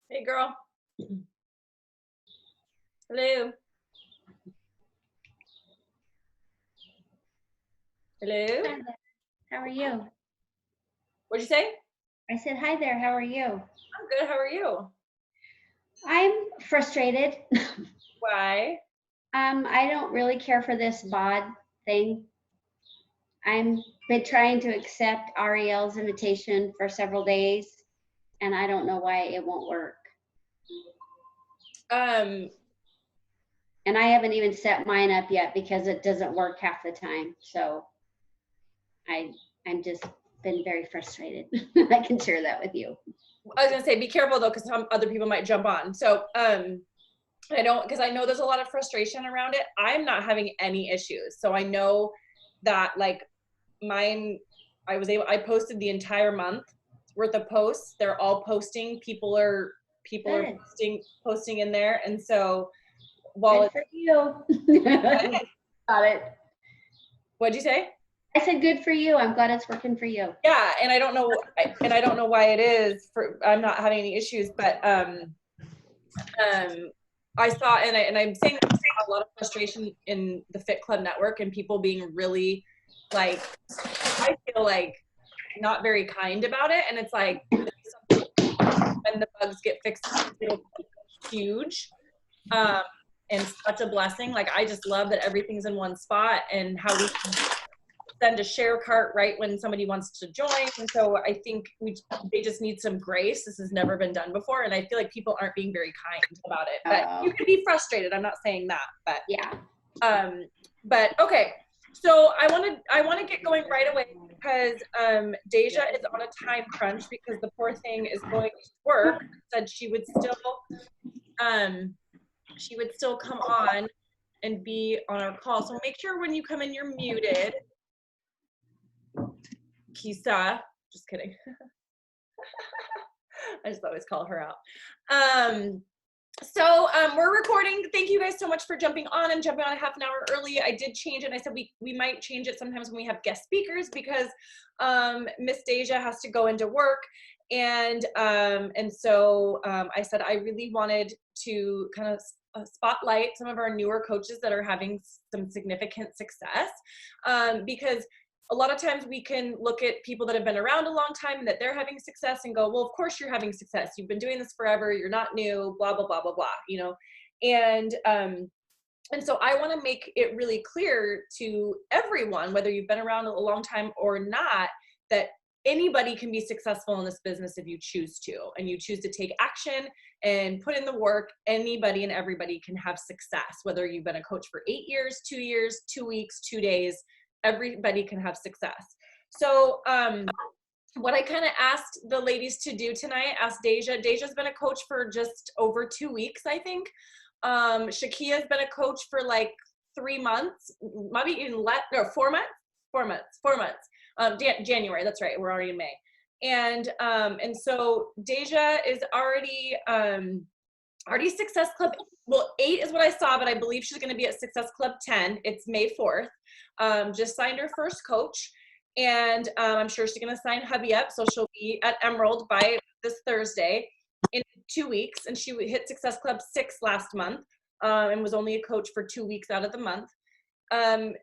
Hey, girl. Hello. Hello. Hi there. How are you? What'd you say? I said, hi there. How are you? I'm good. How are you? I'm frustrated. Why? I don't really care for this bod thing. I'm been trying to accept Ariel's invitation for several days, and I don't know why it won't work. Um, And I haven't even set mine up yet because it doesn't work half the time. So I I'm just been very frustrated. I can share that with you. I was gonna say, be careful though, because some other people might jump on. So, I don't, because I know there's a lot of frustration around it. I'm not having any issues. So I know that like mine, I posted the entire month worth of posts. They're all posting. People are Good. posting in there, and so while Good it's, for you. Got it. what'd you say? I said good for you. I'm glad it's working for you. Yeah, and I don't know, and I don't know why it is. For I'm not having any issues, but I saw, and I'm saying I saw a lot of frustration in the Fit Club network and people being really like, I feel like not very kind about it, and it's like when the bugs get fixed, it'll be huge. Um, and such a blessing. Like I just love that everything's in one spot and how we can send a share cart right when somebody wants to join. And so I think they just need some grace. This has never been done before, and I feel like people aren't being very kind about it. But you could be frustrated. I'm not saying that, but Yeah. Okay. So I want to get going right away because Deja is on a time crunch because the poor thing is going to work. Said she would still come on and be on our call. So make sure when you come in, you're muted. Kisa, just kidding. I just always call her out. We're recording. Thank you guys so much for jumping on. I'm jumping on a half an hour early. I did change it. I said we might change it sometimes when we have guest speakers because Miss Deja has to go into work. And so I said I really wanted to kind of spotlight some of our newer coaches that are having some significant success because a lot of times we can look at people that have been around a long time and that they're having success and go, well, of course you're having success. You've been doing this forever. You're not new, blah, blah, blah, blah, blah, you know? And so I want to make it really clear to everyone, whether you've been around a long time or not, that anybody can be successful in this business if you choose to, and you choose to take action and put in the work. Anybody and everybody can have success, whether you've been a coach for 8 years, 2 years, 2 weeks, 2 days, everybody can have success. So what I kind of asked the ladies to do tonight, asked Deja. Deja's been a coach for just over 2 weeks, I think. Shakia's been a coach for like 3 months, maybe even less, no, 4 months, 4 months. January, that's right. We're already in May. And so Deja is already Success Club. Well, 8 is what I saw, but I believe she's going to be at Success Club 10. It's May 4th. Just signed her first coach, and I'm sure she's going to sign hubby up, so she'll be at Emerald by this Thursday in 2 weeks. And she hit Success Club 6 last month, and was only a coach for 2 weeks out of the month. Shakia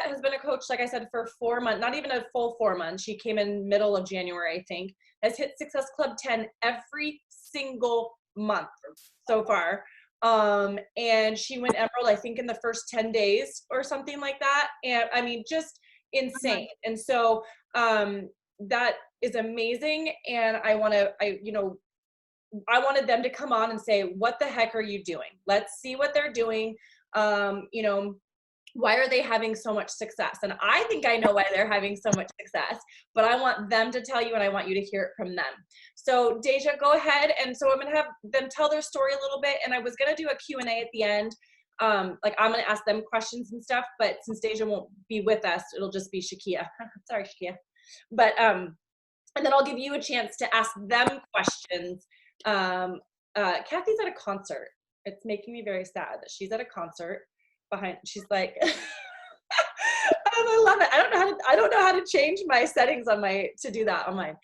has been a coach, like I said, for 4 months, not even a full 4 months. She came in middle of January, I think, has hit Success Club 10 every single month so far. And she went Emerald, I think, in the first 10 days or something like that. And I mean, just insane. And so that is amazing. And I wanted them to come on and say, what the heck are you doing? Let's see what they're doing. Why are they having so much success? And I think I know why they're having so much success, but I want them to tell you, and I want you to hear it from them. So Deja, go ahead. And so I'm going to have them tell their story a little bit. And I was going to do a Q&A at the end. Like I'm going to ask them questions and stuff, but since Deja won't be with us, it'll just be Shakia. Sorry, Shakia. But, and then I'll give you a chance to ask them questions. Kathy's at a concert. It's making me very sad that she's at a concert behind. She's like, I love it. I don't know how to change my settings on to do that on mine.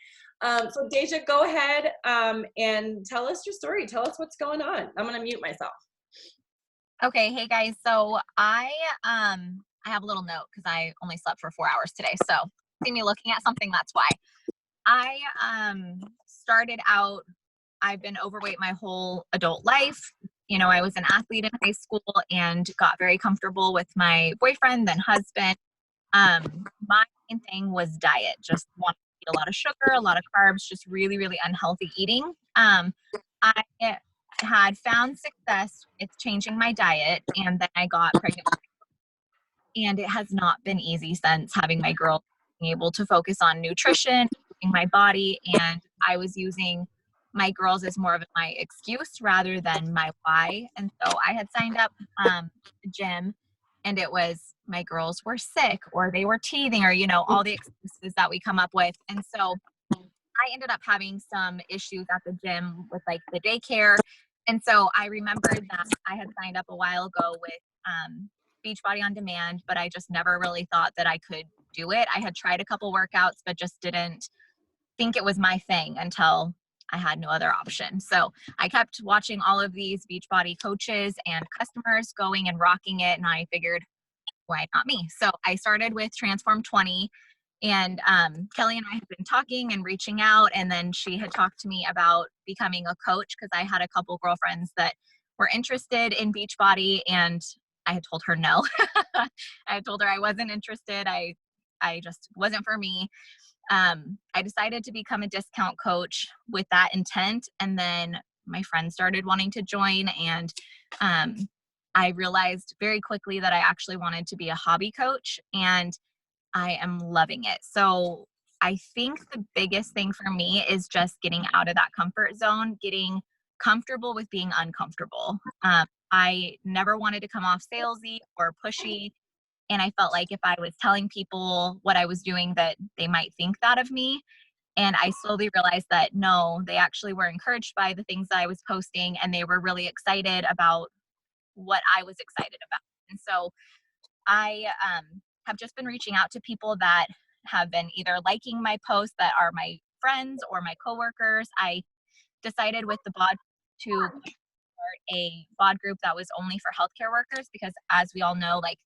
So Deja, go ahead and tell us your story. Tell us what's going on. I'm gonna mute myself. Okay, hey guys. So I have a little note because I only slept for 4 hours today. So see me looking at something, that's why. I started out, I've been overweight my whole adult life. You know, I was an athlete in high school and got very comfortable with my boyfriend, then husband. My main thing was diet, just wanted to eat a lot of sugar, a lot of carbs, just really, really unhealthy eating. I had found success with changing my diet, and then I got pregnant, and it has not been easy since having my girl, being able to focus on nutrition, moving my body, and I was using my girls as more of my excuse rather than my why. And so I had signed up the gym, and it was my girls were sick or they were teething or, you know, all the excuses that we come up with. And so I ended up having some issues at the gym with like the daycare. And so I remembered that I had signed up a while ago with Beachbody On Demand, but I just never really thought that I could do it. I had tried a couple workouts, but just didn't think it was my thing until I had no other option. So I kept watching all of these Beachbody coaches and customers going and rocking it. And I figured, why not me? So I started with Transform 20, and Kelly and I had been talking and reaching out, and then she had talked to me about becoming a coach because I had a couple girlfriends that were interested in Beachbody, and I had told her no. I had told her I wasn't interested. I just wasn't for me. I decided to become a discount coach with that intent, and then my friends started wanting to join, and um, I realized very quickly that I actually wanted to be a hobby coach, and I am loving it. So I think the biggest thing for me is just getting out of that comfort zone, getting comfortable with being uncomfortable. I never wanted to come off salesy or pushy. And I felt like if I was telling people what I was doing, that they might think that of me. And I slowly realized that no, they actually were encouraged by the things that I was posting, and they were really excited about what I was excited about. And so I have just been reaching out to people that have been either liking my posts that are my friends or my coworkers. I decided with the bod to start a bod group that was only for healthcare workers because, as we all know, like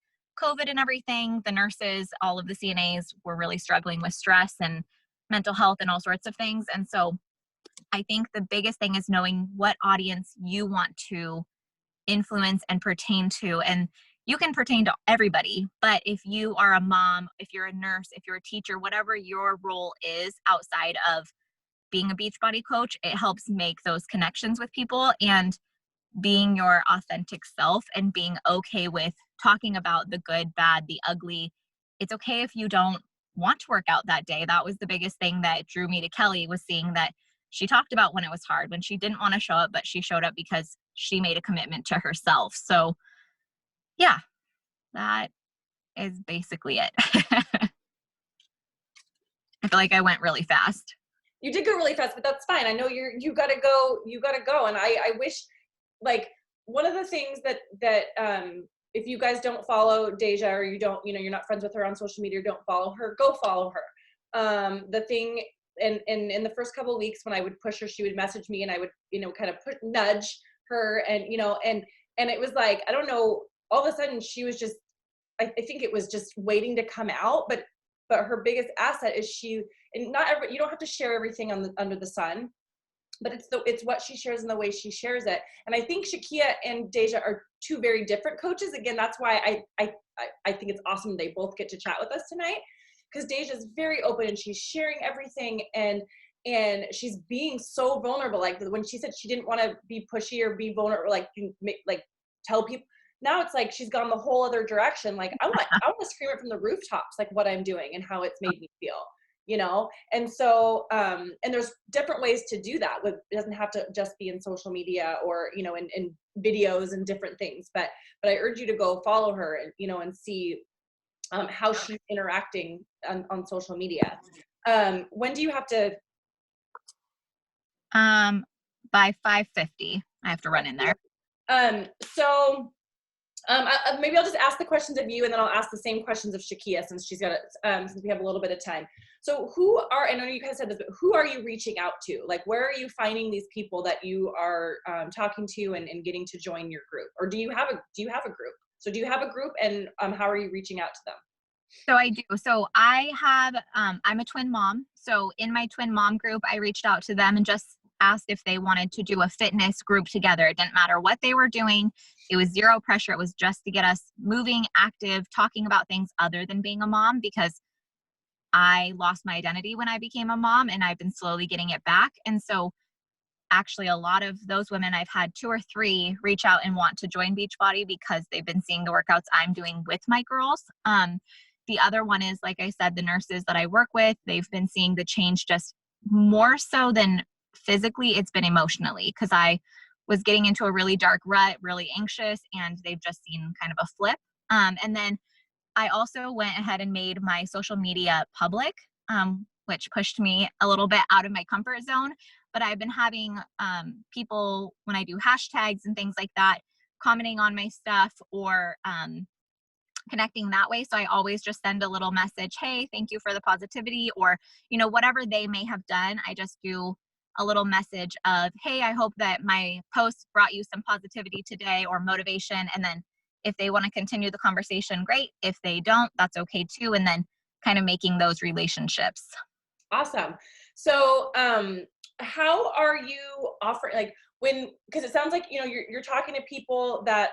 COVID and everything, the nurses, all of the CNAs were really struggling with stress and mental health and all sorts of things. And so I think the biggest thing is knowing what audience you want to influence and pertain to. And you can pertain to everybody, but if you are a mom, if you're a nurse, if you're a teacher, whatever your role is outside of being a Beachbody coach, it helps make those connections with people and being your authentic self and being okay with talking about the good, bad, the ugly. It's okay if you don't want to work out that day. That was the biggest thing that drew me to Kelly, was seeing that she talked about when it was hard, when she didn't want to show up, but she showed up because she made a commitment to herself. So yeah, that is basically it. I feel like I went really fast. You did go really fast, but that's fine. I know you gotta go. And I wish, like, one of the things that if you guys don't follow Deja, or you don't, you know, you're not friends with her on social media, or don't follow her, go follow her. The thing, and in the first couple of weeks when I would push her, she would message me, and I would, you know, kind of nudge her, and you know, and it was like, I don't know, all of a sudden she was just, I think it was just waiting to come out, but her biggest asset is she, and not every, you don't have to share everything under the sun, but it's what she shares and the way she shares it. And I think Shakia and Deja are two very different coaches. Again, that's why I think it's awesome they both get to chat with us tonight, because Deja is very open and she's sharing everything, and she's being so vulnerable. Like when she said she didn't want to be pushy or be vulnerable, like tell people. Now it's like she's gone the whole other direction. Like I want to scream it from the rooftops, like what I'm doing and how it's made me feel, you know? And so, and there's different ways to do that. It doesn't have to just be in social media or, you know, in videos and different things, but I urge you to go follow her and, you know, and see how she's interacting on social media. When do you have to? By 5:50, I have to run in there. So maybe I'll just ask the questions of you, and then I'll ask the same questions of Shakia, since she's got it, since we have a little bit of time. So I know you guys said this, but who are you reaching out to? Like, where are you finding these people that you are talking to and getting to join your group? Or do you have a group? So do you have a group, and how are you reaching out to them? So I do. So I have, I'm a twin mom. So in my twin mom group, I reached out to them and just asked if they wanted to do a fitness group together. It didn't matter what they were doing. It was zero pressure. It was just to get us moving, active, talking about things other than being a mom, because I lost my identity when I became a mom and I've been slowly getting it back. And so actually a lot of those women, I've had 2 or 3 reach out and want to join Beachbody because they've been seeing the workouts I'm doing with my girls. The other one is, like I said, the nurses that I work with, they've been seeing the change just more so than physically, it's been emotionally, because I was getting into a really dark rut, really anxious, and they've just seen kind of a flip. And then I also went ahead and made my social media public, which pushed me a little bit out of my comfort zone. But I've been having people, when I do hashtags and things like that, commenting on my stuff or connecting that way. So I always just send a little message, hey, thank you for the positivity, or, whatever they may have done. I just do a little message of, hey, I hope that my post brought you some positivity today or motivation. And then if they want to continue the conversation, great. If they don't, that's okay too. And then kind of making those relationships. Awesome. So how are you offering, like, because it sounds like you're talking to people that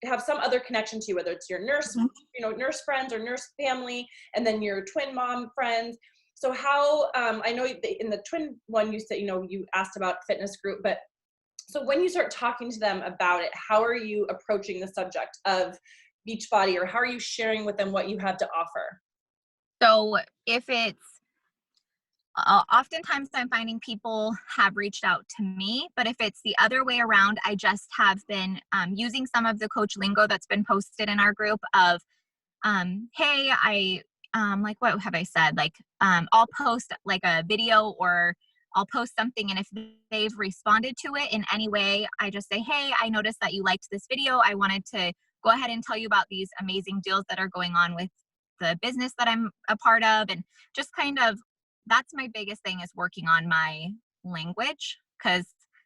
have some other connection to you, whether it's your nurse nurse friends or nurse family, and then your twin mom friends. So how I know in the twin one you said you asked about fitness group, but so when you start talking to them about it, how are you approaching the subject of Beachbody, or how are you sharing with them what you have to offer? So if it's oftentimes I'm finding people have reached out to me, but if it's the other way around, I just have been using some of the coach lingo that's been posted in our group of, hey, like, what have I said? Like, I'll post like a video or I'll post something. And if they've responded to it in any way, I just say, hey, I noticed that you liked this video. I wanted to go ahead and tell you about these amazing deals that are going on with the business that I'm a part of. And just kind of, that's my biggest thing, is working on my language, because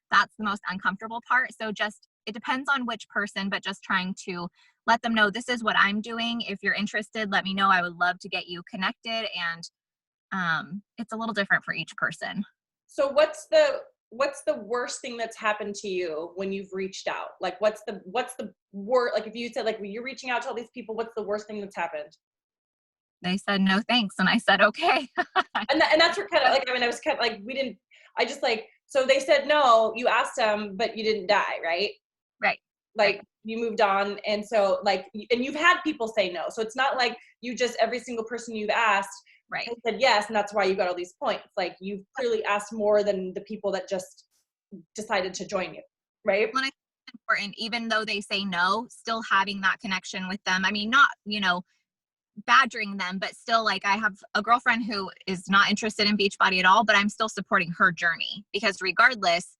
that's the most uncomfortable part. So just, it depends on which person, but just trying to let them know this is what I'm doing. If you're interested, let me know. I would love to get you connected. And it's a little different for each person. So what's the worst thing that's happened to you when you've reached out? Like, what's the worst, like if you said, like, when you're reaching out to all these people, what's the worst thing that's happened? They said no thanks, and I said okay. And that's where kind of like, I mean, I was kind of like, so they said no, you asked them, but you didn't die, right? Right. Like, you moved on. And so, like, and you've had people say no. So it's not like you just, every single person you've asked Right. said yes, and that's why you got all these points. Like, you've clearly asked more than the people that just decided to join you, right? Well, I think it's important, even though they say no, still having that connection with them. I mean, not, badgering them, but still, like, I have a girlfriend who is not interested in Beachbody at all, but I'm still supporting her journey, because regardless,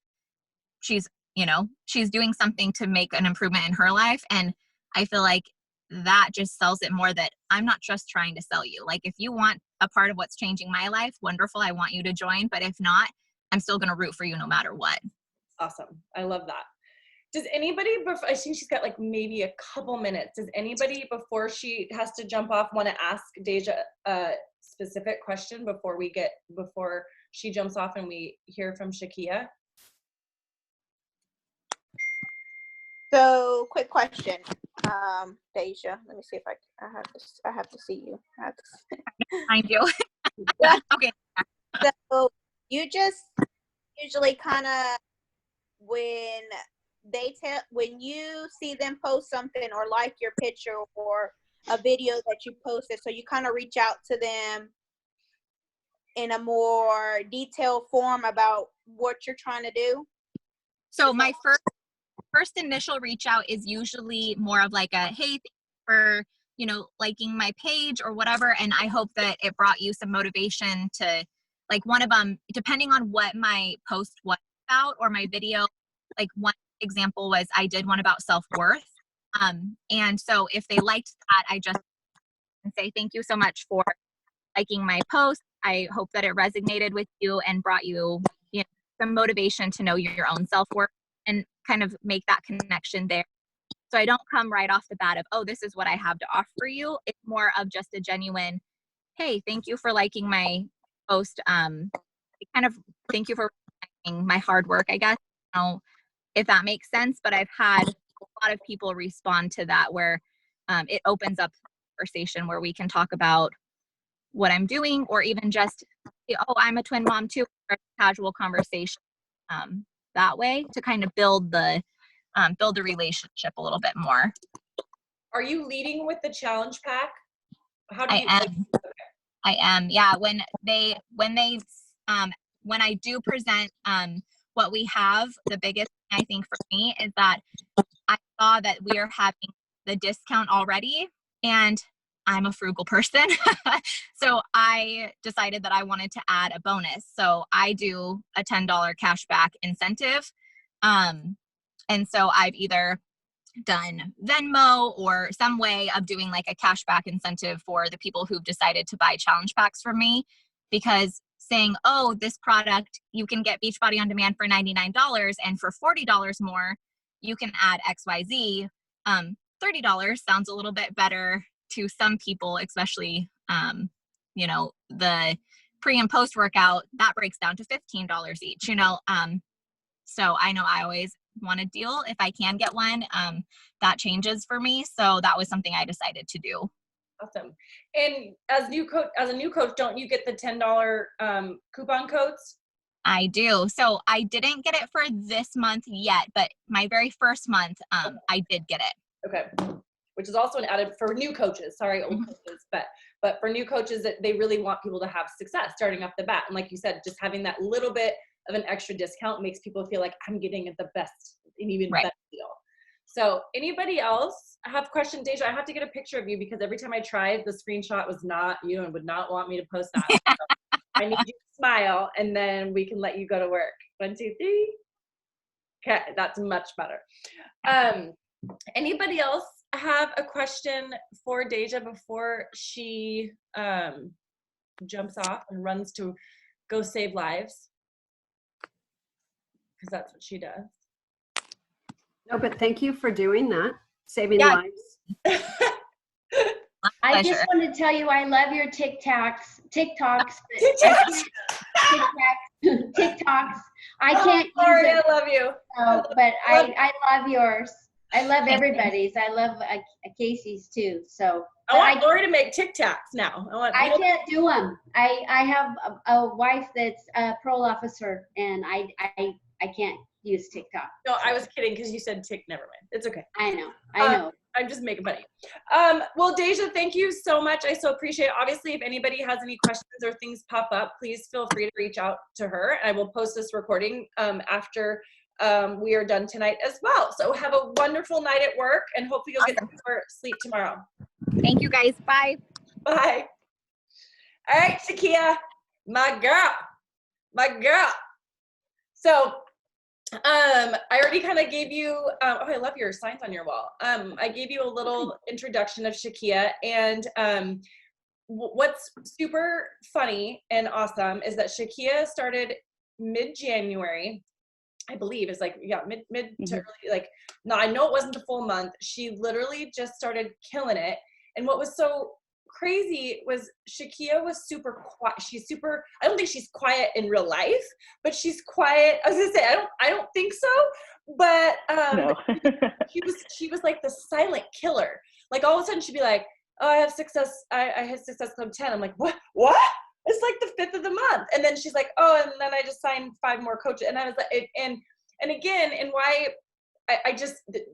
she's doing something to make an improvement in her life. And I feel like that just sells it more, that I'm not just trying to sell you. Like, if you want a part of what's changing my life, wonderful, I want you to join. But if not, I'm still going to root for you no matter what. Awesome. I love that. Does anybody, I think she's got like maybe a couple minutes. Does anybody, before she has to jump off, want to ask Deja a specific question before she jumps off and we hear from Shakia? So, quick question, Deja. Let me see if I have to see you. Find you. Okay. So you just usually kind of, when you see them post something or like your picture or a video that you posted, so you kind of reach out to them in a more detailed form about what you're trying to do? So my first initial reach out is usually more of like a, hey, thank you for, liking my page or whatever. And I hope that it brought you some motivation to, like, one of them, depending on what my post was about or my video, like one example was I did one about self-worth. And so if they liked that, I just say, thank you so much for liking my post. I hope that it resonated with you and brought you, you know, some motivation to know your own self-worth and kind of make that connection there. So I don't come right off the bat of, oh, this is what I have to offer you. It's more of just a genuine, hey, thank you for liking my post. Kind of thank you for recognizing my hard work, I guess. I don't know if that makes sense, but I've had a lot of people respond to that where it opens up conversation where we can talk about what I'm doing, or even just, oh, I'm a twin mom too, or a casual conversation that way to kind of build the relationship a little bit more. Are you leading with the challenge pack? How do you? I am. Yeah. When I do present what we have, the biggest thing I think for me is that I saw that we are having the discount already, and I'm a frugal person. So I decided that I wanted to add a bonus. So I do a $10 cashback incentive. And so I've either done Venmo or some way of doing like a cashback incentive for the people who've decided to buy challenge packs from me, because saying, oh, this product, you can get Beachbody On Demand for $99 and for $40 more, you can add XYZ. $30 sounds a little bit better to some people, especially, you know, the pre and post workout, that breaks down to $15 each, you know? So I know I always want a deal. If I can get one, that changes for me. So that was something I decided to do. Awesome. And as a new coach, don't you get the $10 coupon codes? I do. So I didn't get it for this month yet, but my very first month, I did get it. Okay. Which is also an added for new coaches. Sorry, old coaches, but for new coaches, that they really want people to have success starting off the bat. And like you said, just having that little bit of an extra discount makes people feel like I'm getting the best and even better deal. So anybody else have questions? Deja, I have to get a picture of you because every time I tried, the screenshot was not you and would not want me to post that. So I need you to smile and then we can let you go to work. 1, 2, 3. Okay, that's much better. Anybody else have a question for Deja before she jumps off and runs to go save lives? Because that's what she does. No, but thank you for doing that, saving lives. I just want to tell you I love your TikToks. TikToks. I can't use Sorry, it. I love you. But I love yours. I love everybody's. I love Casey's too. So I want Lori to make TikToks now. I can't do them. I have a wife that's a parole officer, and I can't use TikTok. No, I was kidding because you said never mind. It's okay. I know. I'm just making funny. Well, Deja, thank you so much. I so appreciate it. Obviously, if anybody has any questions or things pop up, please feel free to reach out to her. I will post this recording after we are done tonight as well. So have a wonderful night at work, and hopefully you'll get some more sleep tomorrow. Thank you, guys. Bye. Bye. All right, Shakia, my girl. So I already kind of gave you, oh, I love your signs on your wall. I gave you a little introduction of Shakia, and what's super funny and awesome is that Shakia started mid-January, I believe. It's like, yeah, mid to early, like, no, I know it wasn't the full month. She literally just started killing it. And what was so crazy was Shakia was super quiet. I don't think she's quiet in real life, but she's quiet. I was gonna say, I don't think so, but No. she was like the silent killer. Like all of a sudden she'd be like, oh, I have Success Club 10. I'm like, what? It's like the 5th of the month. And then she's like, oh, and then I just signed 5 more coaches. And I was like, and again, and why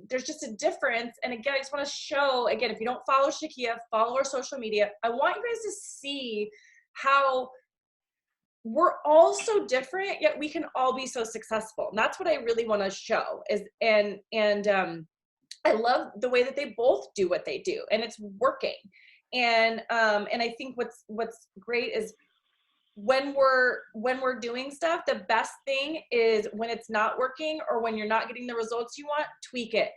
there's just a difference. And again, I just want to show, again, if you don't follow Shakia, follow her social media. I want you guys to see how we're all so different, yet we can all be so successful. And that's what I really want to show is, and I love the way that they both do what they do, and it's working. And I think what's great is when we're doing stuff, the best thing is when it's not working or when you're not getting the results you want, tweak it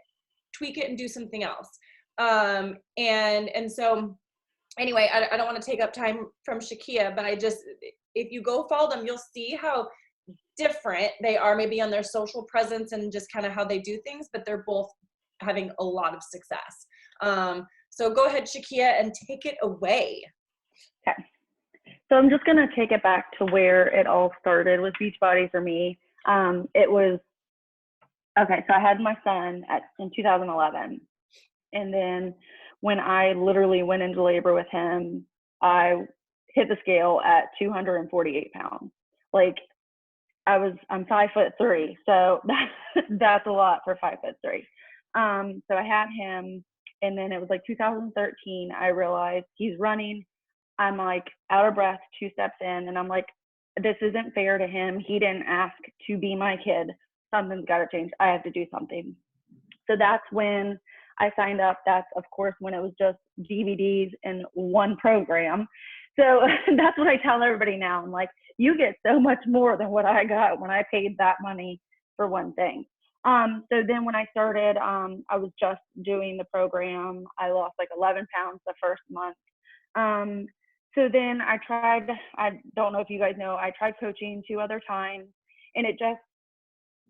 and do something else. And so anyway, I don't want to take up time from Shakia, but if you go follow them, you'll see how different they are, maybe on their social presence and just kind of how they do things, but they're both having a lot of success. So go ahead, Shakia, and take it away. Okay. So I'm just going to take it back to where it all started with Beachbody for me. It was, okay, so I had my son in 2011. And then when I literally went into labor with him, I hit the scale at 248 pounds. Like, I'm 5'3", so that's a lot for 5'3". So I had him, and then it was like 2013, I realized he's running. I'm like out of breath 2 steps in, and I'm like, this isn't fair to him. He didn't ask to be my kid. Something's got to change. I have to do something. So that's when I signed up. That's, of course, when it was just DVDs and one program. So that's what I tell everybody now. I'm like, you get so much more than what I got when I paid that money for one thing. So then when I started, I was just doing the program. I lost like 11 pounds the first month. So then I don't know if you guys know, I tried coaching 2 other times, and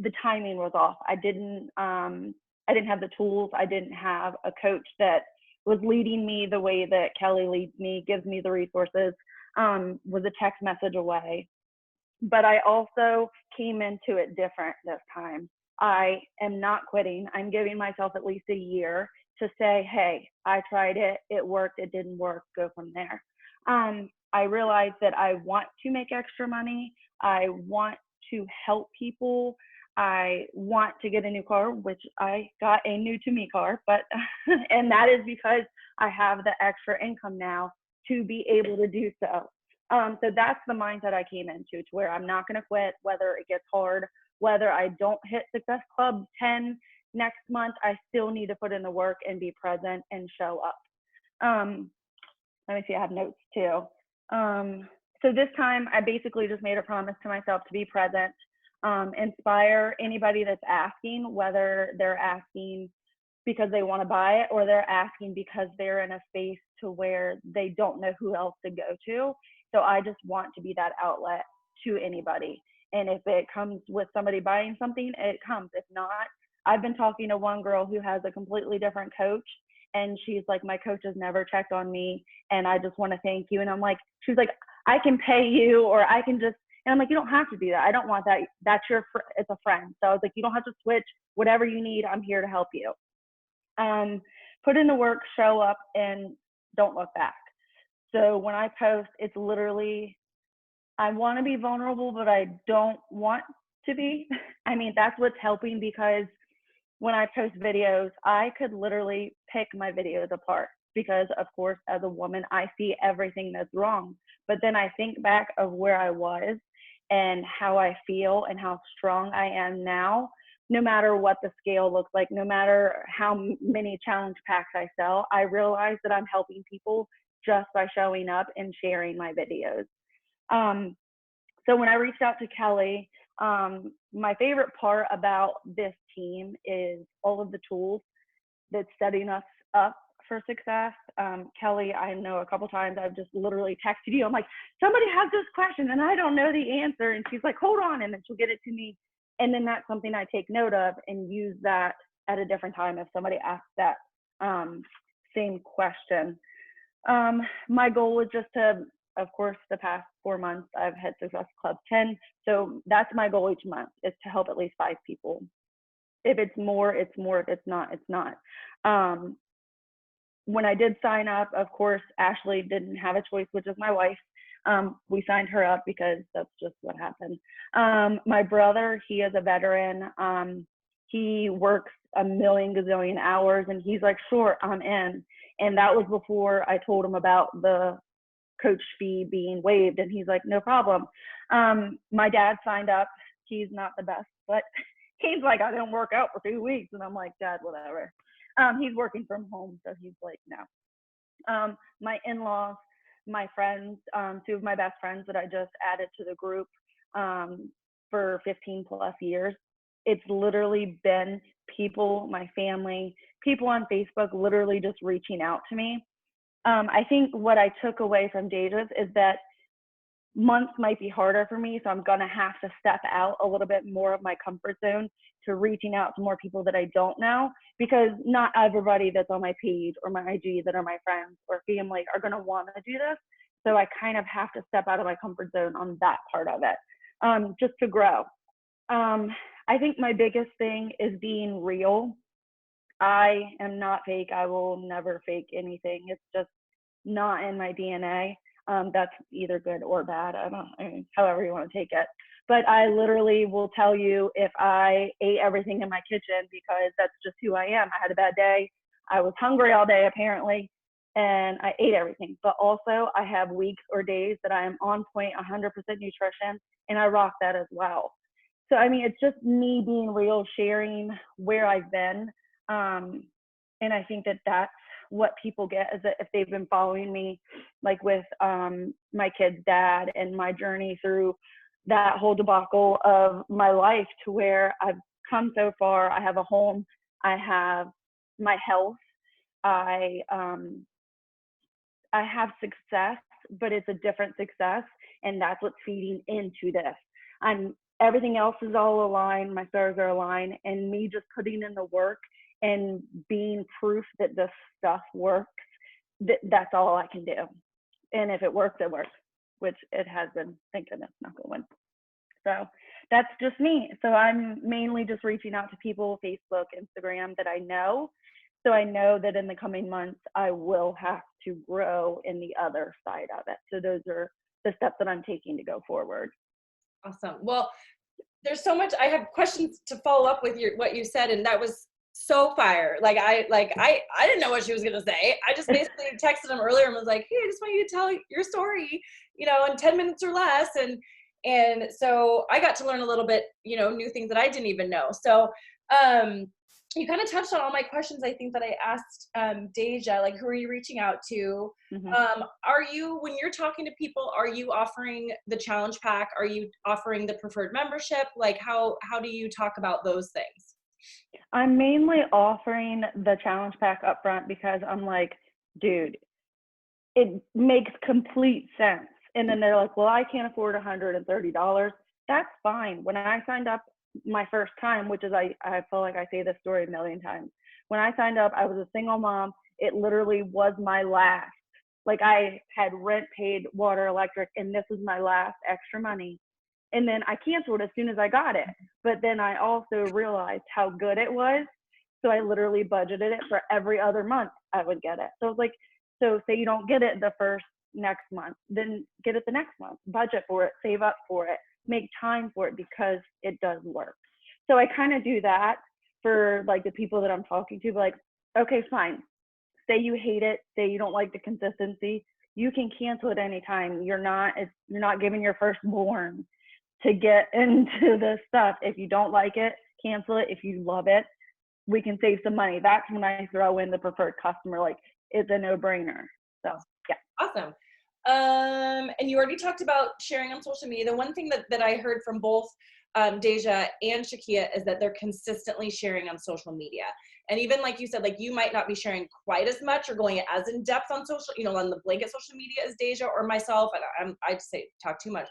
the timing was off. I didn't have the tools. I didn't have a coach that was leading me the way that Kelly leads me, gives me the resources, was a text message away. But I also came into it different this time. I am not quitting. I'm giving myself at least a year to say, hey, I tried it. It worked. It didn't work. Go from there. I realized that I want to make extra money. I want to help people. I want to get a new car, which I got a new to me car, but, and that is because I have the extra income now to be able to do so. So that's the mindset I came into, to where I'm not going to quit, whether it gets hard, whether I don't hit Success Club 10 next month, I still need to put in the work and be present and show up. Let me see, I have notes too. So this time I basically just made a promise to myself to be present, inspire anybody that's asking, whether they're asking because they want to buy it or they're asking because they're in a space to where they don't know who else to go to. So I just want to be that outlet to anybody. And if it comes with somebody buying something, it comes. If not, I've been talking to one girl who has a completely different coach, and she's like, my coach has never checked on me, and I just want to thank you. And I'm like, she's like, I can pay you, or I can just, and I'm like, you don't have to do that. I don't want that. That's it's a friend. So I was like, you don't have to switch. Whatever you need, I'm here to help you. Put in the work, show up, and don't look back. So when I post, it's literally, I want to be vulnerable, but I don't want to be. I mean, that's what's helping, because when I post videos, I could literally pick my videos apart because, of course, as a woman, I see everything that's wrong. But then I think back of where I was and how I feel and how strong I am now, no matter what the scale looks like, no matter how many challenge packs I sell, I realize that I'm helping people just by showing up and sharing my videos. So when I reached out to Kelly, my favorite part about this team is all of the tools that's setting us up for success. Kelly, I know a couple times I've just literally texted you. I'm like, somebody has this question and I don't know the answer. And she's like, hold on. And then she'll get it to me. And then that's something I take note of and use that at a different time if somebody asks that same question. My goal was just to, of course, the past 4 months, I've had Success Club 10. So that's my goal each month, is to help at least 5 people. If it's more, it's more. If it's not, it's not. When I did sign up, of course, Ashley didn't have a choice, which is my wife. We signed her up because that's just what happened. My brother, he is a veteran. He works a million gazillion hours, and he's like, sure, I'm in. And that was before I told him about the coach fee being waived, and he's like, no problem. My dad signed up. He's not the best, but he's like, I didn't work out for 2 weeks. And I'm like, Dad, whatever. He's working from home, so he's like, no. My in-laws, my friends, 2 of my best friends that I just added to the group for 15 plus years. It's literally been people, my family, people on Facebook literally just reaching out to me. I think what I took away from Deja's is that months might be harder for me, so I'm gonna have to step out a little bit more of my comfort zone to reaching out to more people that I don't know, because not everybody that's on my page or my IG that are my friends or family are gonna want to do this. So I kind of have to step out of my comfort zone on that part of it, just to grow. I think my biggest thing is being real. I am not fake. I will never fake anything. It's just not in my DNA. That's either good or bad. I mean, however you want to take it. But I literally will tell you if I ate everything in my kitchen, because that's just who I am. I had a bad day. I was hungry all day apparently, and I ate everything. But also I have weeks or days that I am on point, 100% nutrition, and I rock that as well. So, I mean, it's just me being real, sharing where I've been. And I think that that's what people get, is that if they've been following me, like with my kid's dad and my journey through that whole debacle of my life, to where I've come so far. I have a home, I have my health, I have success, but it's a different success, and that's what's feeding into this. Everything else is all aligned, my stars are aligned, and me just putting in the work and being proof that this stuff works, that's all I can do. And if it works, it works, which it has been, thank goodness, not going. So that's just me. So I'm mainly just reaching out to people, Facebook, Instagram, that I know. So I know that in the coming months, I will have to grow in the other side of it. So those are the steps that I'm taking to go forward. Awesome. Well, there's so much. I have questions to follow up with what you said, and that was so fire. I didn't know what she was gonna say. I just basically texted him earlier and was like, hey, I just want you to tell your story, in 10 minutes or less. And so I got to learn a little bit, new things that I didn't even know. So you kind of touched on all my questions, I think, that I asked Deja, like, who are you reaching out to? Mm-hmm. Are you, when you're talking to people, are you offering the challenge pack? Are you offering the preferred membership? Like, how do you talk about those things? I'm mainly offering the challenge pack up front, because I'm like, dude, it makes complete sense. And then they're like, well, I can't afford $130. That's fine. When I signed up my first time, which is, I feel like I say this story a million times. When I signed up, I was a single mom. It literally was my last. Like, I had rent paid, water, electric, and this was my last extra money. And then I canceled as soon as I got it. But then I also realized how good it was. So I literally budgeted it for every other month I would get it. So it's like, so say you don't get it the next month, then get it the next month, budget for it, save up for it, make time for it, because it does work. So I kind of do that for like the people that I'm talking to, like, okay, fine. Say you hate it, say you don't like the consistency, you can cancel it anytime. You're not giving your firstborn to get into this stuff. If you don't like it, cancel it. If you love it, we can save some money. That's when I throw in the preferred customer. Like, it's a no-brainer. So yeah. Awesome. And you already talked about sharing on social media. The one thing that I heard from both Deja and Shakia is that they're consistently sharing on social media. And even like you said, like, you might not be sharing quite as much or going as in depth on social, on the blanket social media as Deja or myself. And I'd say talk too much.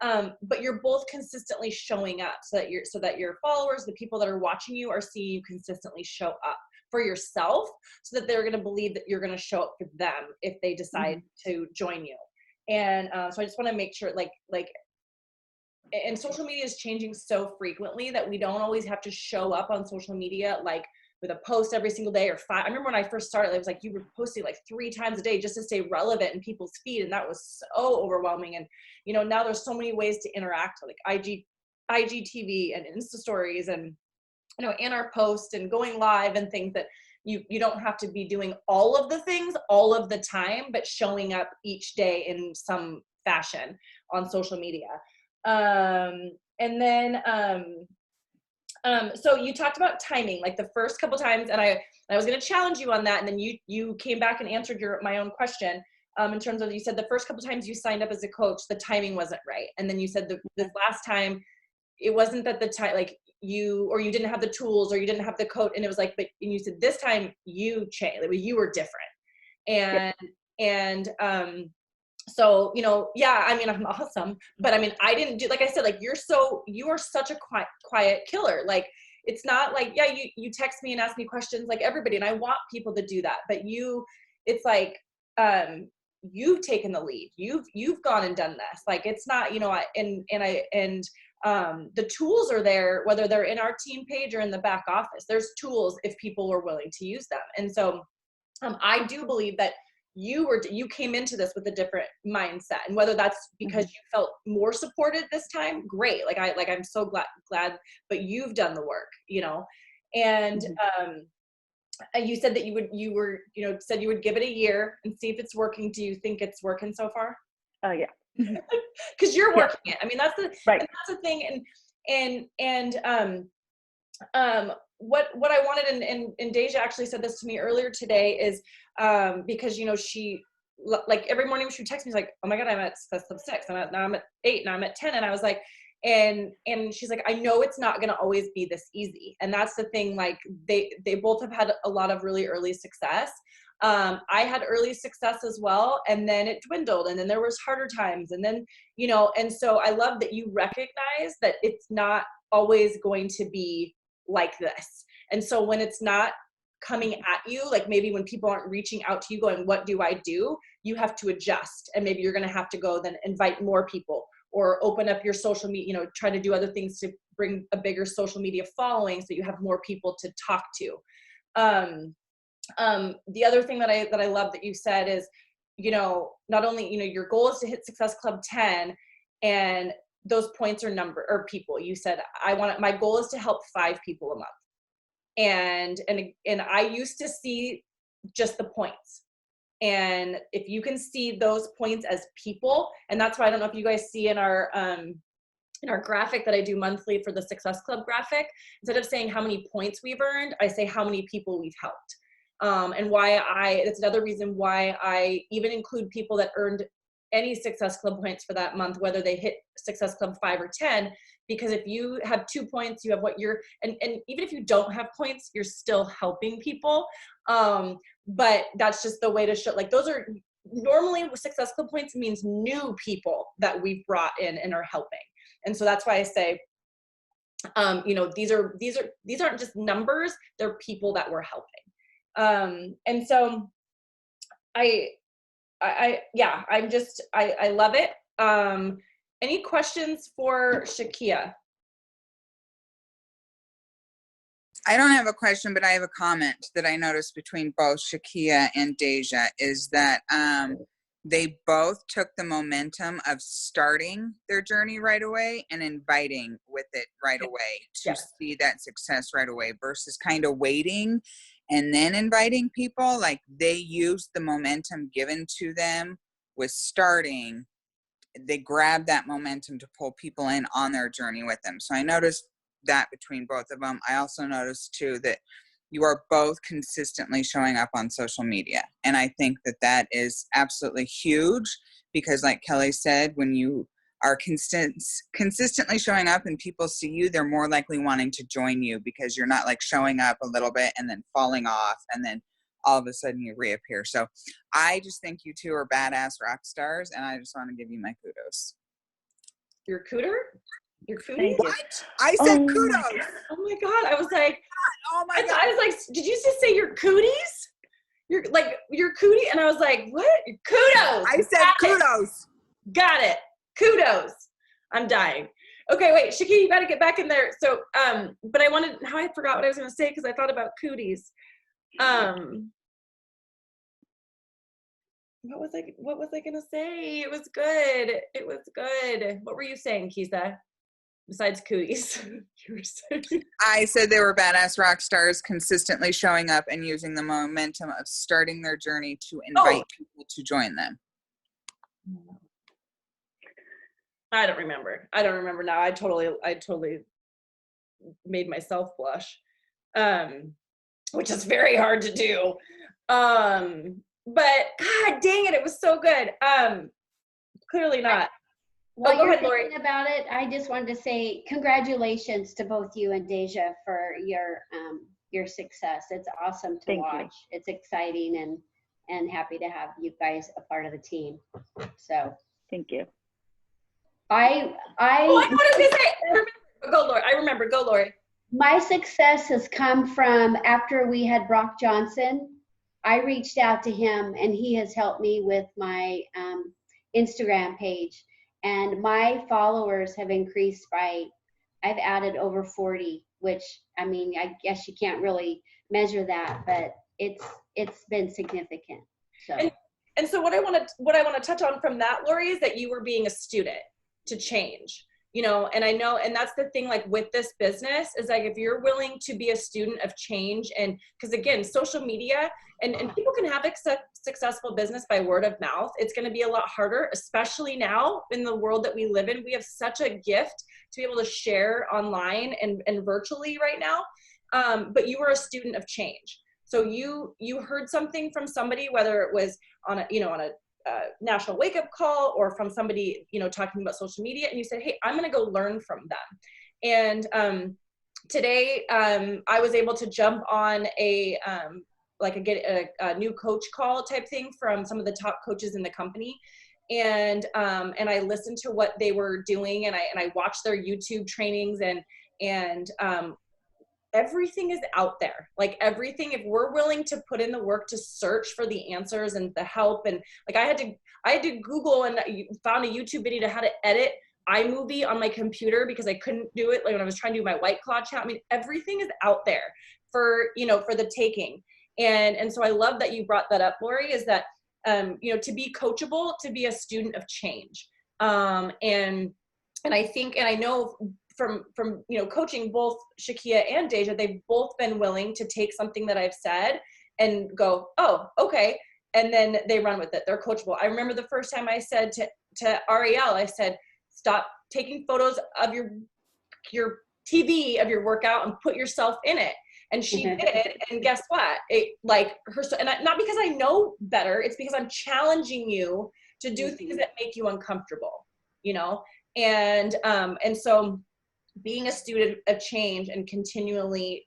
But you're both consistently showing up so that your followers, the people that are watching you, are seeing you consistently show up for yourself, so that they're going to believe that you're going to show up for them if they decide to join you. And so I just want to make sure, like, and social media is changing so frequently that we don't always have to show up on social media, like, with a post every single day or 5. I remember when I first started, it was like you were posting like 3 times a day just to stay relevant in people's feed. And that was so overwhelming. And, now there's so many ways to interact, like IGTV and Insta stories and, and our post and going live and things that you don't have to be doing all of the things all of the time, but showing up each day in some fashion on social media. And then, so you talked about timing, like the first couple times, and I was going to challenge you on that. And then you came back and answered my own question, in terms of, you said the first couple times you signed up as a coach, the timing wasn't right. And then you said the last time, it wasn't that the time, like, you didn't have the tools, or you didn't have the coach. And it was like, and you said this time you changed, like, you were different. And, And so, you know, yeah, I mean, I'm awesome, but I mean, I didn't do, like I said, like you are such a quiet killer. Like, it's not like, yeah, you text me and ask me questions like everybody, and I want people to do that, but it's like, you've taken the lead. You've gone and done this. Like, it's not, you know, the tools are there, whether they're in our team page or in the back office. There's tools if people were willing to use them. And so I do believe that you came into this with a different mindset, and whether that's because you felt more supported this time, great. I'm so glad, but you've done the work, you know. And you said that said you would give it a year and see if it's working. Do you think it's working so far? Oh yeah. Because you're working it. I mean, that's the Right. and that's the thing. What I wanted, and Deja actually said this to me earlier today, is because, you know, she, like, every morning she would text me, she's like, oh my God, I'm at Success Club 6, now I'm at 8, now I'm at 10. And I was like, and she's like, I know it's not going to always be this easy. And that's the thing, like, they both have had a lot of really early success. I had early success as well, and then it dwindled, and then there was harder times, and then, you know, and so I love that you recognize that it's not always going to be like this. And so when it's not coming at you, like maybe when people aren't reaching out to you going, what do I do? You have to adjust, and maybe you're going to have to go then invite more people, or open up your social media, you know, try to do other things to bring a bigger social media following so you have more people to talk to. The other thing that I love that you said is, you know, not only, you know, your goal is to hit Success Club 10, and those points are people. You said, my goal is to help 5 people a month. And I used to see just the points. And if you can see those points as people, and that's why I don't know if you guys see in our graphic that I do monthly for the Success Club graphic, instead of saying how many points we've earned, I say how many people we've helped. And that's another reason why I even include people that earned any Success Club points for that month, whether they hit Success Club 5 or 10, because if you have 2 points, you have and even if you don't have points, you're still helping people. But that's just the way to show, like, those are normally Success Club points means new people that we've brought in and are helping. And so that's why I say, you know, these aren't just numbers, they're people that we're helping. And so I love it. Any questions for Shakia? I don't have a question, but I have a comment that I noticed between both Shakia and Deja, is that they both took the momentum of starting their journey right away and inviting with it right away to see that success right away, versus kind of waiting and then inviting people. Like, they used the momentum given to them with starting. They grabbed that momentum to pull people in on their journey with them. So I noticed that between both of them. I also noticed too that you are both consistently showing up on social media. And I think that that is absolutely huge, because like Kelly said, when you are consistently showing up and people see you, they're more likely wanting to join you, because you're not like showing up a little bit and then falling off and then all of a sudden you reappear. So I just think you two are badass rock stars, and I just want to give you my kudos. Your cooter? Your cootie? Thank you. What? I said kudos. Oh my God. I was like, Oh my God. I was like, did you just say your cooties? You're like, your cootie? And I was like, what? Kudos. I said kudos. Got it. Kudos. I'm dying. Okay, wait, Shakia, you got to get back in there. So, but now I forgot what I was going to say because I thought about cooties. What was I going to say? It was good. It was good. What were you saying, Kisa? Besides cooties, you were saying. I said they were badass rock stars, consistently showing up and using the momentum of starting their journey to invite people to join them. I don't remember now. I totally made myself blush, which is very hard to do. But God dang it, it was so good. Clearly not. While go you're ahead, Lori. thinking about it, I just wanted to say congratulations to both you and Deja for your success. It's awesome to Thank you. watch. It's exciting, and happy to have you guys a part of the team. So Thank you. Oh, I know what I was gonna say. Go, Lori. I remember. Go, Lori. my success has come from after we had Brock Johnson. I reached out to him and he has helped me with my Instagram page. And my followers have increased by, I've added over 40, which, I mean, I guess you can't really measure that, but it's been significant. So. And so what I want to touch on from that, Lori, is that you were being a student to change, you know, and I know, and that's the thing, like with this business is like, if you're willing to be a student of change, and because again, social media and people can have a successful business by word of mouth. It's going to be a lot harder, especially now in the world that we live in. We have such a gift to be able to share online and virtually right now. But you were a student of change. So you heard something from somebody, whether it was on a national wake up call or from somebody, you know, talking about social media, and you said, hey, I'm going to go learn from them. And today I was able to jump on a new coach call type thing from some of the top coaches in the company. And I listened to what they were doing, and I watched their YouTube trainings, and everything is out there. Like everything, if we're willing to put in the work to search for the answers and the help, and like I had to Google and found a YouTube video to how to edit iMovie on my computer because I couldn't do it like when I was trying to do my White Claw chat. I mean, everything is out there for the taking. And so I love that you brought that up, Lori, is that to be coachable, to be a student of change. And I think, and I know from coaching both Shakia and Deja, they've both been willing to take something that I've said and go, oh, okay. And then they run with it. They're coachable. I remember the first time I said to Ariel, I said, stop taking photos of your TV of your workout and put yourself in it. And she did. And guess what? Not because I know better, it's because I'm challenging you to do things that make you uncomfortable, you know? And so being a student of change and continually,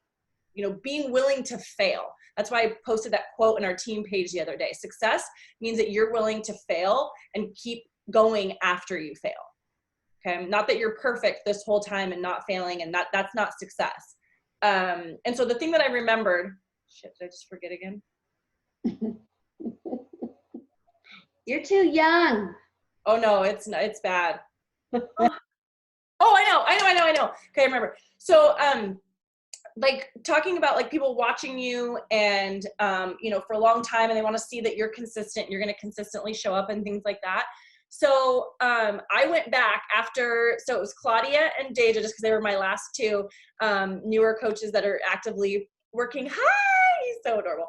being willing to fail. That's why I posted that quote in our team page the other day. Success means that you're willing to fail and keep going after you fail. Okay. Not that you're perfect this whole time and not failing, and that's not success. And so the thing that I remembered, shit, did I just forget again? You're too young. Oh no, it's bad. Oh, I know. Okay, I remember. So, like talking about like people watching you and, for a long time, and they want to see that you're consistent, you're going to consistently show up and things like that. So, I went back after, so it was Claudia and Deja, just because they were my last two, newer coaches that are actively working. Hi, he's so adorable.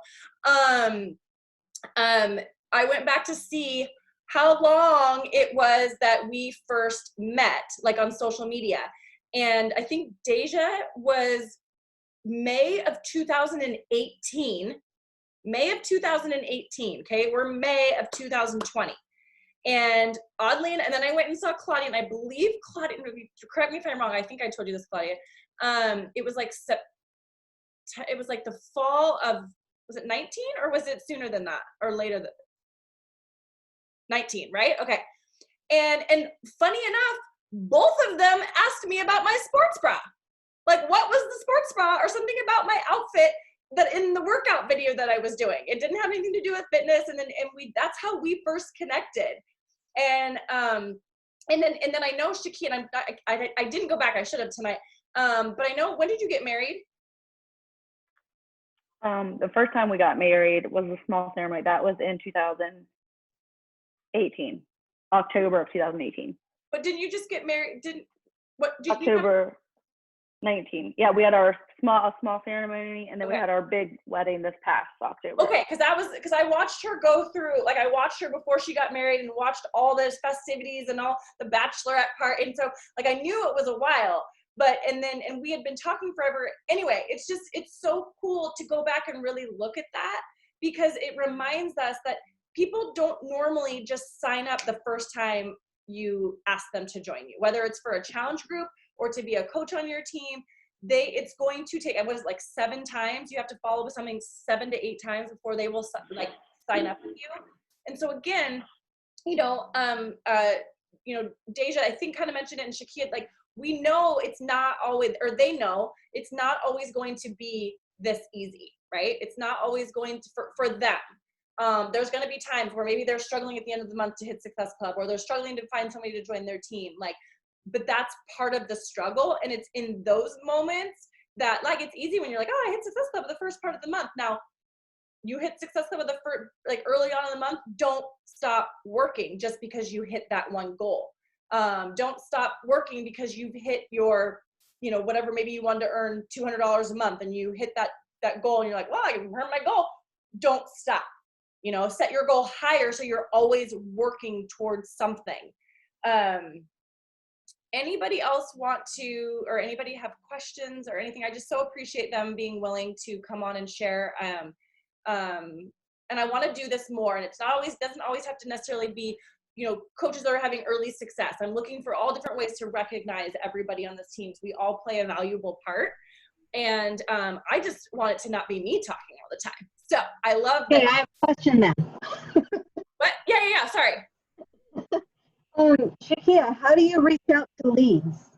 I went back to see how long it was that we first met, like on social media. And I think Deja was May of 2018. Okay, we're May of 2020. And oddly, and then I went and saw Claudia, and I believe Claudia, correct me if I'm wrong, I think I told you this, Claudia. It was like the fall of, was it 19 or was it sooner than that or later than 19, right? Okay. And funny enough, both of them asked me about my sports bra. Like, what was the sports bra, or something about my outfit that in the workout video that I was doing. It didn't have anything to do with fitness. And that's how we first connected. And then I know Shakia, and I didn't go back, I should have tonight. But I know, when did you get married? The first time we got married was a small ceremony. That was in 2018, October of 2018. But didn't you just get married? October 19. Yeah, we had our small ceremony, and then we had our big wedding this past October. Okay, because I watched her go through, like I watched her before she got married and watched all those festivities and all the bachelorette part, and so like I knew it was a while. But and we had been talking forever. Anyway, it's so cool to go back and really look at that, because it reminds us that people don't normally just sign up the first time you ask them to join you, whether it's for a challenge group or to be a coach on your team. It's going to take, what is it, like 7 times? You have to follow with something 7 to 8 times before they will like sign up with you. And so again, Deja, I think kind of mentioned it, and Shakia, like, we know it's not always, or they know it's not always going to be this easy, right? It's not always going to, for them. There's going to be times where maybe they're struggling at the end of the month to hit Success Club, or they're struggling to find somebody to join their team. Like, but that's part of the struggle. And it's in those moments that, like, it's easy when you're like, oh, I hit Success Club the first part of the month. Now, you hit Success Club the first, like, early on in the month, don't stop working just because you hit that one goal. Don't stop working because you've hit your, whatever, maybe you wanted to earn $200 a month and you hit that goal and you're like, well, I can earn my goal. Don't stop. Set your goal higher so you're always working towards something. Anybody else want to, or anybody have questions or anything? I just so appreciate them being willing to come on and share. And I want to do this more, and doesn't always have to necessarily be, coaches that are having early success. I'm looking for all different ways to recognize everybody on this team. So we all play a valuable part. And I just want it to not be me talking all the time. So I love that. Okay, I have a question then. What? Yeah, sorry. Shakia, how do you reach out to leads?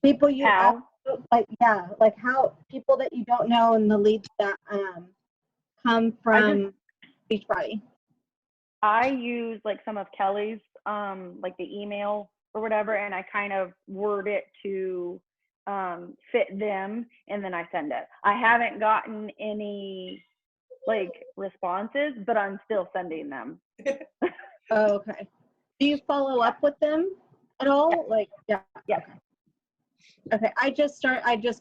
People you How? like how people that you don't know and the leads that come from Beachbody. I use like some of Kelly's, like the email or whatever, and I kind of word it to fit them, and then I send it. I haven't gotten any like responses, but I'm still sending them. Oh, okay. Do you follow up with them at all? Like, yeah. Yes. Okay. I just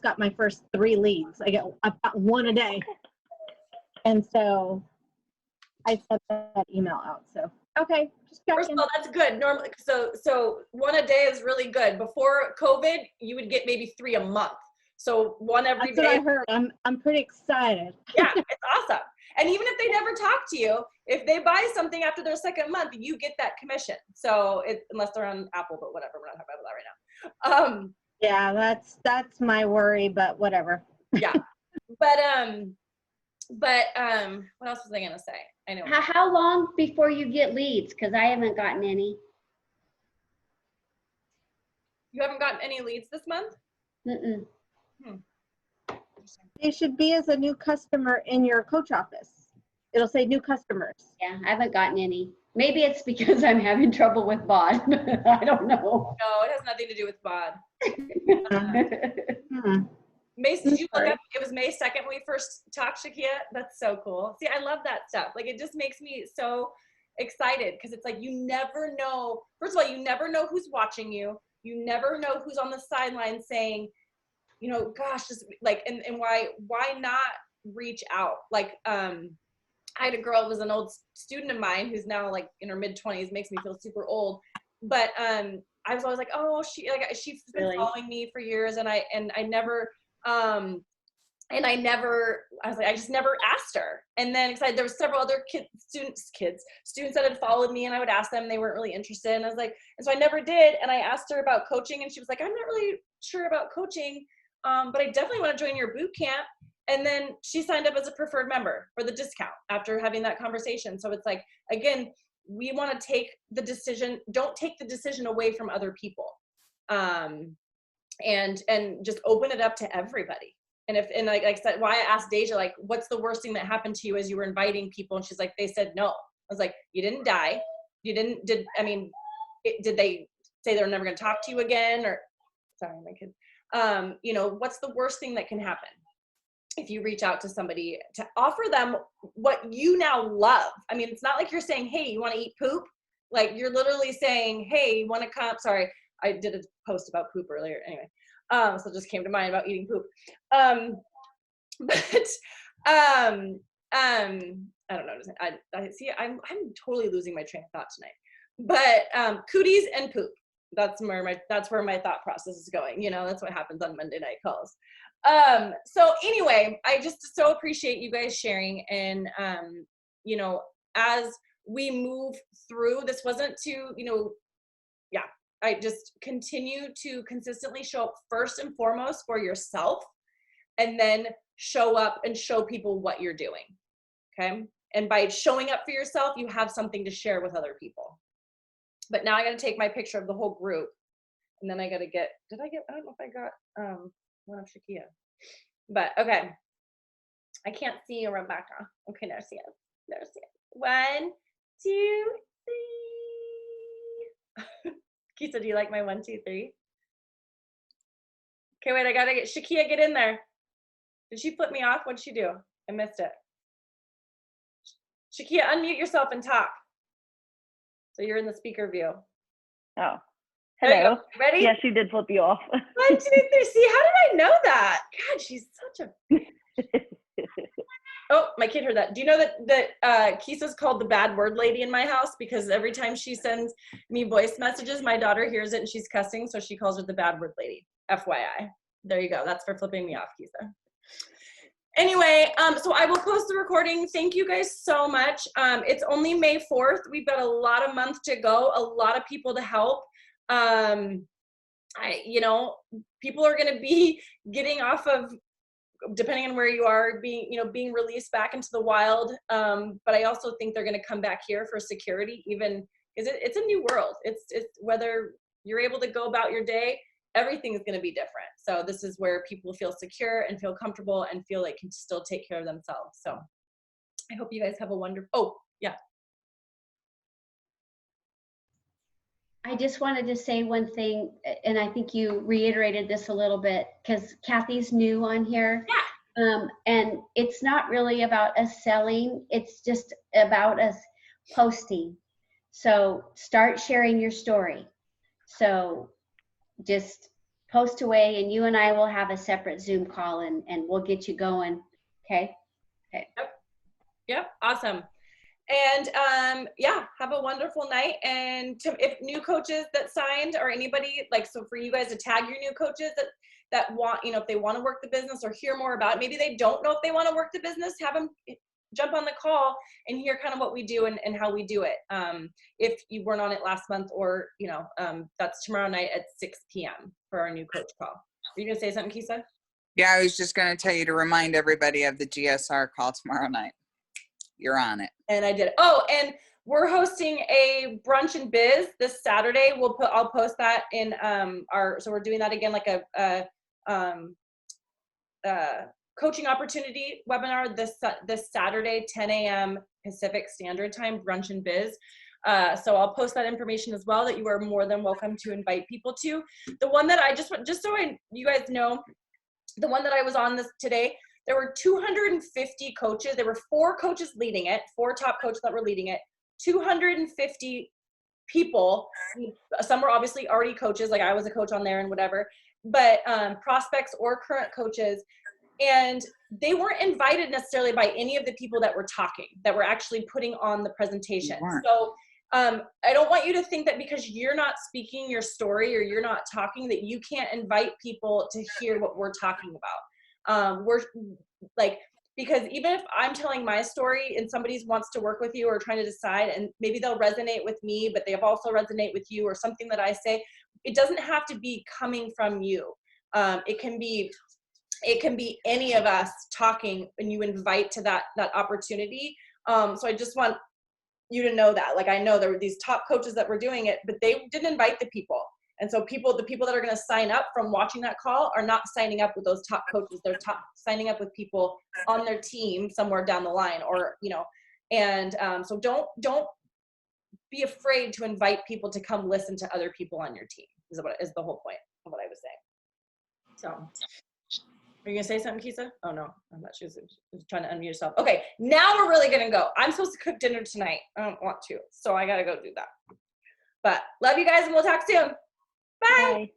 got my first 3 leads. I've got 1 a day. And so I sent that email out. So, okay. Just First of all, that's good. Normally, so 1 a day is really good. Before COVID, you would get maybe 3 a month. So 1 every That's day. what I heard. I'm pretty excited. Yeah, it's awesome. And even if they never talk to you, if they buy something after their 2nd month, you get that commission. So unless they're on Apple, but whatever, we're not talking about that right now. Yeah, that's my worry, but whatever. Yeah, but what else was I gonna say? I know. How long before you get leads? Because I haven't gotten any. You haven't gotten any leads this month? Mm-mm. They should be as a new customer in your coach office. It'll say new customers. Yeah, I haven't gotten any. Maybe it's because I'm having trouble with BOD. I don't know. No, it has nothing to do with BOD. May, did you look up? It was May 2nd when we first talked, Shakia. That's so cool. See, I love that stuff. Like, it just makes me so excited because it's like you never know. First of all, you never know who's watching you. You never know who's on the sideline saying, gosh, just like, and why not reach out? Like, I had a girl, was an old student of mine who's now like in her mid-20s, makes me feel super old. But I was always like, oh, she's been Really? following me for years, and I never, I just never asked her. And then there was several other students that had followed me, and I would ask them, they weren't really interested. And I was like, and so I never did. And I asked her about coaching, and she was like, I'm not really sure about coaching, but I definitely want to join your boot camp. And then she signed up as a preferred member for the discount after having that conversation. So it's like, again, we want to take the decision, don't take the decision away from other people. And just open it up to everybody. And like I said, why I asked Deja, like, what's the worst thing that happened to you as you were inviting people? And she's like, they said no. I was like, you didn't die. Did they say they're never going to talk to you again? Or, sorry, my kids. What's the worst thing that can happen if you reach out to somebody to offer them what you now love? I mean, it's not like you're saying, hey, you want to eat poop? Like, you're literally saying, hey, you want to come? Sorry, I did a post about poop earlier. Anyway, so it just came to mind about eating poop. I don't know. I see. I'm totally losing my train of thought tonight. But cooties and poop. That's where my thought process is going. That's what happens on Monday night calls. So anyway, I just so appreciate you guys sharing. And as we move through, this wasn't to, I just continue to consistently show up first and foremost for yourself, and then show up and show people what you're doing. okay? And by showing up for yourself, you have something to share with other people. But now I got to take my picture of the whole group, and then I got to get, I don't know if I got one of Shakia. But okay. I can't see you, Rebecca. Okay, there's the end. There's the end. 1, 2, 3. Kisa, do you like my 1, 2, 3? Okay, wait, I gotta get Shakia, get in there. Did she flip me off? What'd she do? I missed it. Shakia, unmute yourself and talk. So you're in the speaker view. Oh, There you hello. go. Ready? Yeah, she did flip you off. 1, 2, 3. See, how did I know that? God, she's such a. Oh, my kid heard that. Do you know that Kisa's called the bad word lady in my house? Because every time she sends me voice messages, my daughter hears it and she's cussing, so she calls her the bad word lady. FYI. There you go. That's for flipping me off, Kisa. Anyway, so I will post the recording. Thank you guys so much. It's only May 4th. We've got a lot of month to go, a lot of people to help. People are going to be getting off of, depending on where you are, being released back into the wild. But I also think they're going to come back here for security, even because it's a new world. It's whether you're able to go about your day, everything is going to be different. So this is where people feel secure and feel comfortable and feel like can still take care of themselves. So I hope you guys have a wonderful, oh, yeah. I just wanted to say one thing, and I think you reiterated this a little bit because Kathy's new on here. Yeah. And it's not really about us selling, it's just about us posting. So start sharing your story. So just post away and you and I will have a separate Zoom call and we'll get you going. Okay? Okay. Yep. Awesome. And yeah, have a wonderful night. And if new coaches that signed or anybody, like, so for you guys to tag your new coaches that want, if they want to work the business or hear more about it, maybe they don't know if they want to work the business, have them jump on the call and hear kind of what we do and how we do it. If you weren't on it last month, or, that's tomorrow night at 6 p.m. for our new coach call. Are you going to say something, Kisa? Yeah, I was just going to tell you to remind everybody of the GSR call tomorrow night. You're on it. And I did. Oh, and we're hosting a brunch and biz this Saturday. I'll post that in so we're doing that again, like a coaching opportunity webinar this Saturday, 10 a.m. Pacific Standard Time, brunch and biz. So I'll post that information as well, that you are more than welcome to invite people to. The one that I just so you guys know, the one that I was on today, there were 250 coaches. There were 4 coaches leading it, 4 top coaches that were leading it, 250 people. Some were obviously already coaches, like I was a coach on there and whatever, but prospects or current coaches. And they weren't invited necessarily by any of the people that were talking, that were actually putting on the presentation. So I don't want you to think that because you're not speaking your story or you're not talking that you can't invite people to hear what we're talking about. We're like, because even if I'm telling my story and somebody wants to work with you or trying to decide, and maybe they'll resonate with me, but they also resonate with you or something that I say, it doesn't have to be coming from you. It can be any of us talking, and you invite to that opportunity. So I just want you to know that, like, I know there were these top coaches that were doing it, but they didn't invite the people. And so the people that are going to sign up from watching that call are not signing up with those top coaches. They're signing up with people on their team somewhere down the line, or, and so don't be afraid to invite people to come listen to other people on your team is the whole point of what I was saying. So are you going to say something, Kisa? Oh no, I'm not sure. She was trying to unmute herself. Okay, now we're really going to go. I'm supposed to cook dinner tonight. I don't want to, so I got to go do that. But love you guys, and we'll talk soon. Bye. Bye.